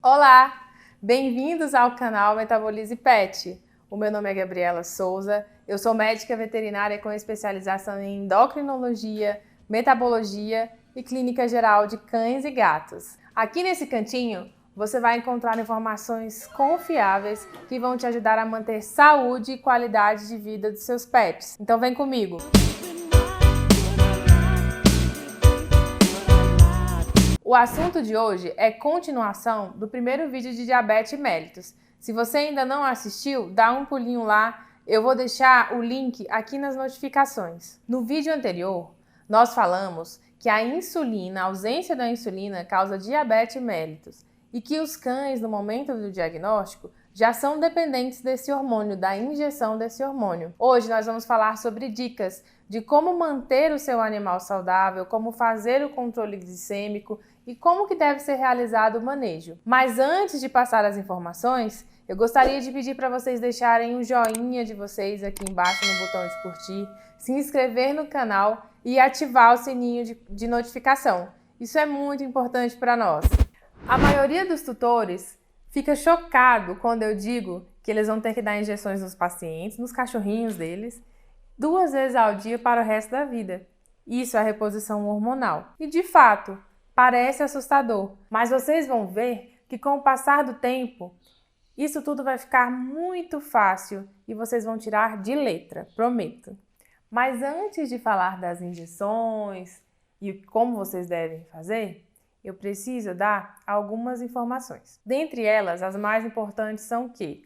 Olá! Bem-vindos ao canal Metabolize Pet. O meu nome é Gabriela Souza, eu sou médica veterinária com especialização em endocrinologia, metabologia e clínica geral de cães e gatos. Aqui nesse cantinho você vai encontrar informações confiáveis que vão te ajudar a manter saúde e qualidade de vida dos seus pets. Então vem comigo! O assunto de hoje é continuação do primeiro vídeo de diabetes mellitus. Se você ainda não assistiu, dá um pulinho lá, eu vou deixar o link aqui nas notificações. No vídeo anterior, nós falamos que a ausência da insulina causa diabetes mellitus e que os cães, no momento do diagnóstico, já são dependentes desse hormônio, da injeção desse hormônio. Hoje nós vamos falar sobre dicas de como manter o seu animal saudável, como fazer o controle glicêmico e como que deve ser realizado o manejo. Mas antes de passar as informações, eu gostaria de pedir para vocês deixarem um joinha de vocês aqui embaixo no botão de curtir, se inscrever no canal e ativar o sininho de notificação. Isso é muito importante para nós. A maioria dos tutores fica chocado quando eu digo que eles vão ter que dar injeções nos pacientes, nos cachorrinhos deles, 2 vezes ao dia para o resto da vida. Isso é a reposição hormonal. E de fato, parece assustador, mas vocês vão ver que com o passar do tempo, isso tudo vai ficar muito fácil e vocês vão tirar de letra, prometo. Mas antes de falar das injeções e como vocês devem fazer, eu preciso dar algumas informações. Dentre elas, as mais importantes são que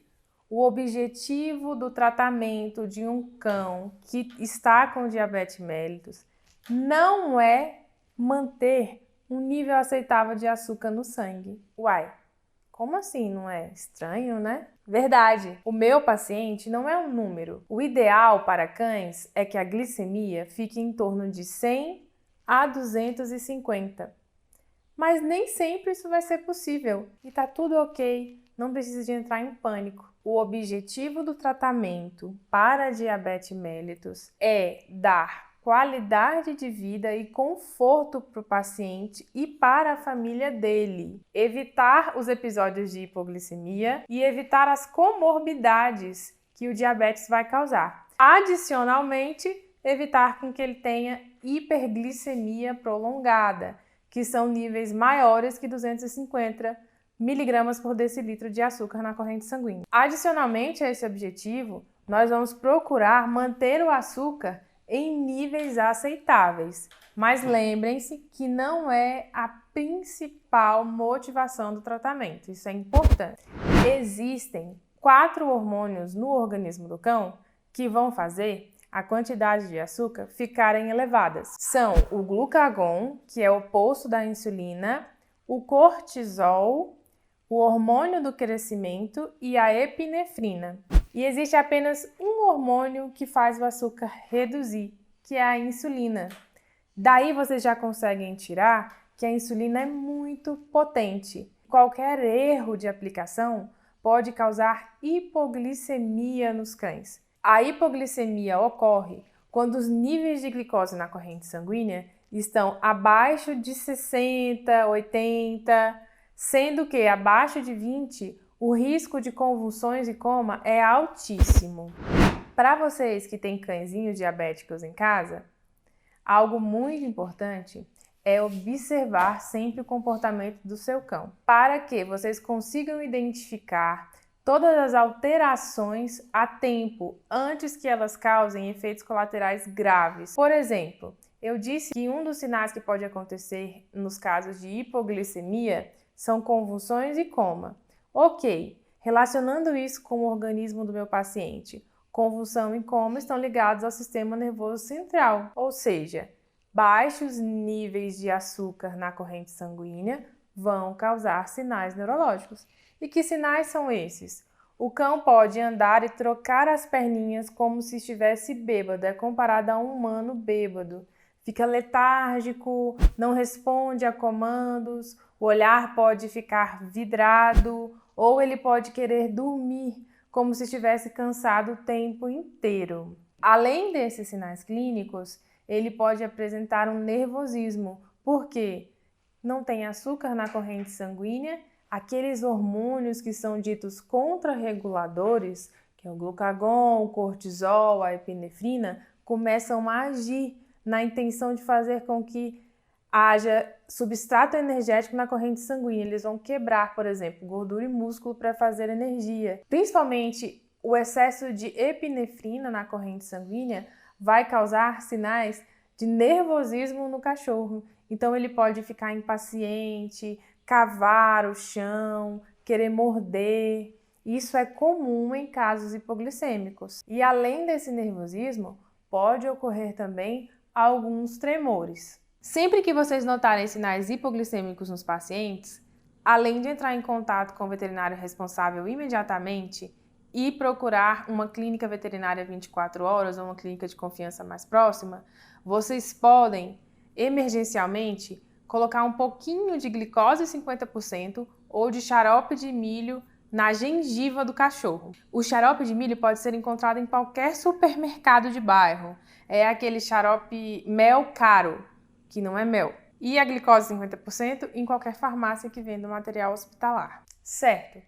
o objetivo do tratamento de um cão que está com diabetes mellitus não é manter um nível aceitável de açúcar no sangue. Uai, como assim? Não é estranho, né? Verdade, o meu paciente não é um número. O ideal para cães é que a glicemia fique em torno de 100 a 250. Mas nem sempre isso vai ser possível e tá tudo ok, não precisa de entrar em pânico. O objetivo do tratamento para diabetes mellitus é dar qualidade de vida e conforto para o paciente e para a família dele, evitar os episódios de hipoglicemia e evitar as comorbidades que o diabetes vai causar. Adicionalmente, evitar com que ele tenha hiperglicemia prolongada, que são níveis maiores que 250 miligramas por decilitro de açúcar na corrente sanguínea. Adicionalmente a esse objetivo, nós vamos procurar manter o açúcar em níveis aceitáveis, mas lembrem-se que não é a principal motivação do tratamento, isso é importante. Existem 4 hormônios no organismo do cão que vão fazer a quantidade de açúcar ficarem elevadas. São o glucagon, que é o oposto da insulina, o cortisol, o hormônio do crescimento e a epinefrina. E existe apenas um hormônio que faz o açúcar reduzir, que é a insulina. Daí vocês já conseguem tirar que a insulina é muito potente. Qualquer erro de aplicação pode causar hipoglicemia nos cães. A hipoglicemia ocorre quando os níveis de glicose na corrente sanguínea estão abaixo de 60, 80, sendo que abaixo de 20 o risco de convulsões e coma é altíssimo. Para vocês que têm cãezinhos diabéticos em casa, algo muito importante é observar sempre o comportamento do seu cão, para que vocês consigam identificar todas as alterações a tempo, antes que elas causem efeitos colaterais graves. Por exemplo, eu disse que um dos sinais que pode acontecer nos casos de hipoglicemia são convulsões e coma. Ok, relacionando isso com o organismo do meu paciente, convulsão e coma estão ligados ao sistema nervoso central, ou seja, baixos níveis de açúcar na corrente sanguínea vão causar sinais neurológicos. E que sinais são esses? O cão pode andar e trocar as perninhas como se estivesse bêbado, é comparado a um humano bêbado. Fica letárgico, não responde a comandos, o olhar pode ficar vidrado ou ele pode querer dormir, como se estivesse cansado o tempo inteiro. Além desses sinais clínicos, ele pode apresentar um nervosismo, porque não tem açúcar na corrente sanguínea, aqueles hormônios que são ditos contrarreguladores, que é o glucagon, o cortisol, a epinefrina, começam a agir na intenção de fazer com que haja substrato energético na corrente sanguínea. Eles vão quebrar, por exemplo, gordura e músculo para fazer energia. Principalmente o excesso de epinefrina na corrente sanguínea vai causar sinais de nervosismo no cachorro. Então ele pode ficar impaciente, cavar o chão, querer morder. Isso é comum em casos hipoglicêmicos. E além desse nervosismo, pode ocorrer também alguns tremores. Sempre que vocês notarem sinais hipoglicêmicos nos pacientes, além de entrar em contato com o veterinário responsável imediatamente e procurar uma clínica veterinária 24 horas ou uma clínica de confiança mais próxima, vocês podem, emergencialmente, colocar um pouquinho de glicose 50% ou de xarope de milho na gengiva do cachorro. O xarope de milho pode ser encontrado em qualquer supermercado de bairro. É aquele xarope mel caro, que não é mel. E a glicose 50% em qualquer farmácia que venda material hospitalar. Certo?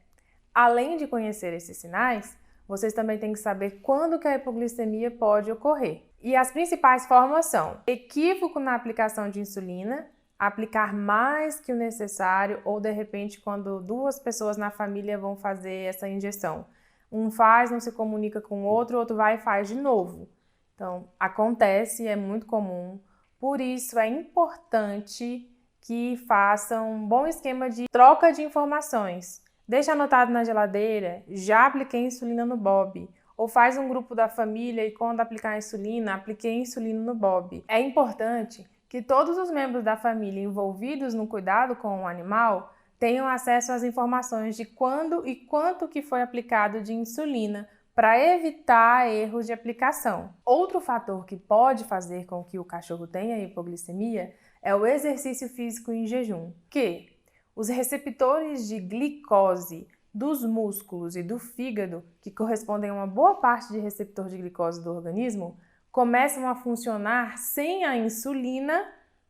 Além de conhecer esses sinais, vocês também têm que saber quando que a hipoglicemia pode ocorrer. E as principais formas são equívoco na aplicação de insulina, aplicar mais que o necessário ou, de repente, quando duas pessoas na família vão fazer essa injeção. Um faz, não se comunica com o outro vai e faz de novo. Então, acontece, é muito comum. Por isso, é importante que façam um bom esquema de troca de informações. Deixa anotado na geladeira, já apliquei insulina no Bob. Ou faz um grupo da família e quando aplicar a insulina, apliquei insulina no Bob. É importante que todos os membros da família envolvidos no cuidado com o animal tenham acesso às informações de quando e quanto que foi aplicado de insulina para evitar erros de aplicação. Outro fator que pode fazer com que o cachorro tenha hipoglicemia é o exercício físico em jejum, que os receptores de glicose dos músculos e do fígado, que correspondem a uma boa parte de receptor de glicose do organismo, começam a funcionar sem a insulina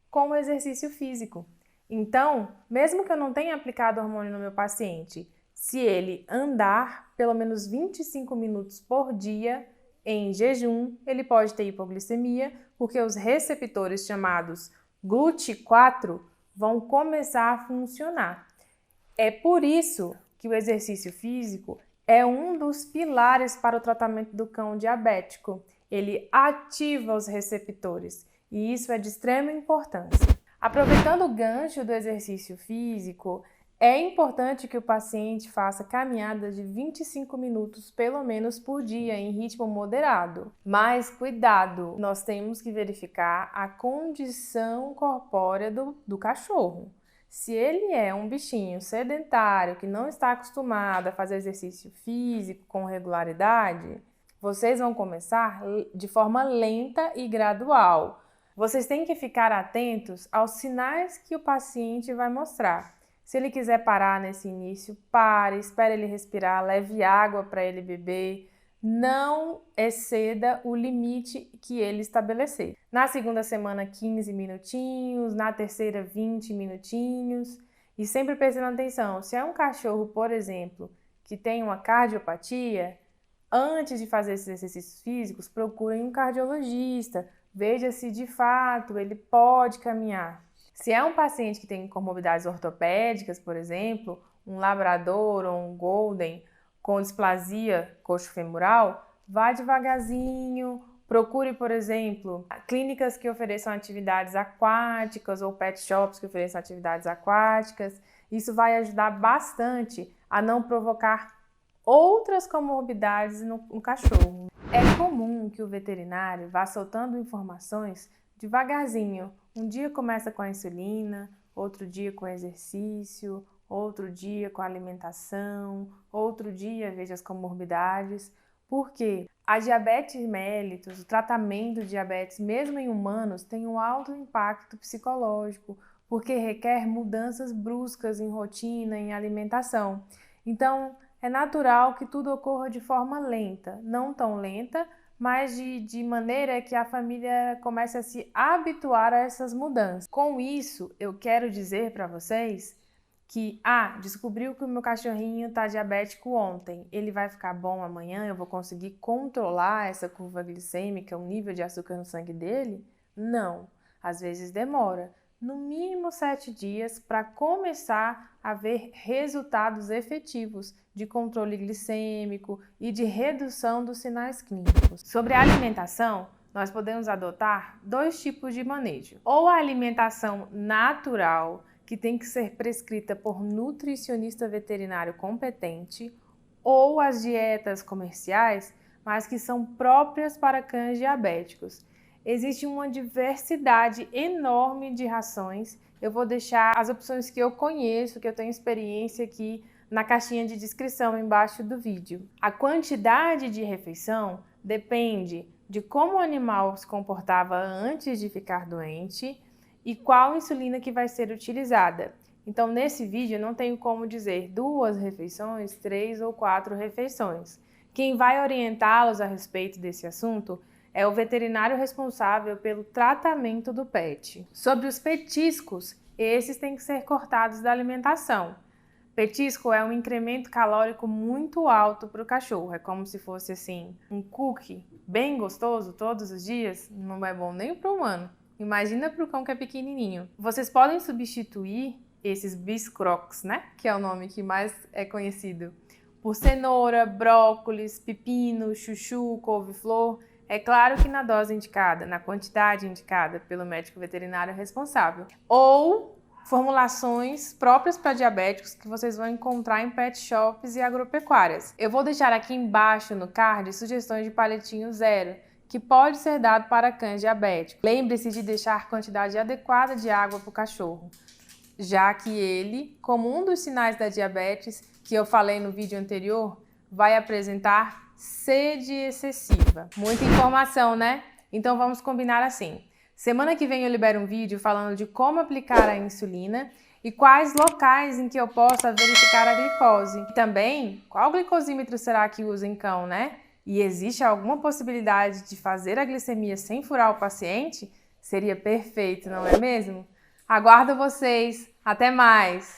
com o exercício físico. Então, mesmo que eu não tenha aplicado hormônio no meu paciente, se ele andar pelo menos 25 minutos por dia em jejum, ele pode ter hipoglicemia, porque os receptores chamados GLUT4 vão começar a funcionar. É por isso que o exercício físico é um dos pilares para o tratamento do cão diabético. Ele ativa os receptores e isso é de extrema importância. Aproveitando o gancho do exercício físico, é importante que o paciente faça caminhadas de 25 minutos pelo menos por dia em ritmo moderado. Mas cuidado, nós temos que verificar a condição corpórea do cachorro. Se ele é um bichinho sedentário que não está acostumado a fazer exercício físico com regularidade, vocês vão começar de forma lenta e gradual. Vocês têm que ficar atentos aos sinais que o paciente vai mostrar. Se ele quiser parar nesse início, pare, espere ele respirar, leve água para ele beber. Não exceda o limite que ele estabelecer. Na segunda semana, 15 minutinhos, na terceira, 20 minutinhos. E sempre prestando atenção, se é um cachorro, por exemplo, que tem uma cardiopatia, antes de fazer esses exercícios físicos, procurem um cardiologista. Veja se de fato ele pode caminhar. Se é um paciente que tem comorbidades ortopédicas, por exemplo, um labrador ou um golden com displasia coxofemoral, vá devagarzinho, procure, por exemplo, clínicas que ofereçam atividades aquáticas ou pet shops que ofereçam atividades aquáticas. Isso vai ajudar bastante a não provocar outras comorbidades no cachorro. É comum que o veterinário vá soltando informações devagarzinho. Um dia começa com a insulina, outro dia com exercício, outro dia com a alimentação, outro dia veja as comorbidades. Porque a diabetes mellitus, o tratamento de diabetes, mesmo em humanos, tem um alto impacto psicológico, porque requer mudanças bruscas em rotina, em alimentação. Então, é natural que tudo ocorra de forma lenta, não tão lenta, mas de maneira que a família comece a se habituar a essas mudanças. Com isso, eu quero dizer para vocês que, descobriu que o meu cachorrinho está diabético ontem, ele vai ficar bom amanhã, eu vou conseguir controlar essa curva glicêmica, o nível de açúcar no sangue dele? Não, às vezes demora, no mínimo 7 dias para começar a ver resultados efetivos de controle glicêmico e de redução dos sinais clínicos. Sobre a alimentação, nós podemos adotar 2 tipos de manejo, ou a alimentação natural, que tem que ser prescrita por nutricionista veterinário competente, ou as dietas comerciais, mas que são próprias para cães diabéticos. Existe uma diversidade enorme de rações. Eu vou deixar as opções que eu conheço, que eu tenho experiência aqui na caixinha de descrição embaixo do vídeo. A quantidade de refeição depende de como o animal se comportava antes de ficar doente e qual insulina que vai ser utilizada. Então, nesse vídeo, eu não tenho como dizer 2 refeições, 3 ou 4 refeições. Quem vai orientá-los a respeito desse assunto é o veterinário responsável pelo tratamento do pet. Sobre os petiscos, esses têm que ser cortados da alimentação. Petisco é um incremento calórico muito alto para o cachorro. É como se fosse assim, um cookie bem gostoso todos os dias. Não é bom nem para o humano. Imagina para o cão que é pequenininho. Vocês podem substituir esses biscroques, né? Que é o nome que mais é conhecido, por cenoura, brócolis, pepino, chuchu, couve-flor. É claro que na dose indicada, na quantidade indicada pelo médico veterinário responsável. Ou formulações próprias para diabéticos que vocês vão encontrar em pet shops e agropecuárias. Eu vou deixar aqui embaixo no card sugestões de palitinho zero, que pode ser dado para cães diabéticos. Lembre-se de deixar quantidade adequada de água para o cachorro, já que ele, como um dos sinais da diabetes que eu falei no vídeo anterior, vai apresentar sede excessiva. Muita informação, né? Então vamos combinar assim. Semana que vem eu libero um vídeo falando de como aplicar a insulina e quais locais em que eu possa verificar a glicose. E também, qual glicosímetro será que usa em cão, né? E existe alguma possibilidade de fazer a glicemia sem furar o paciente? Seria perfeito, não é mesmo? Aguardo vocês. Até mais!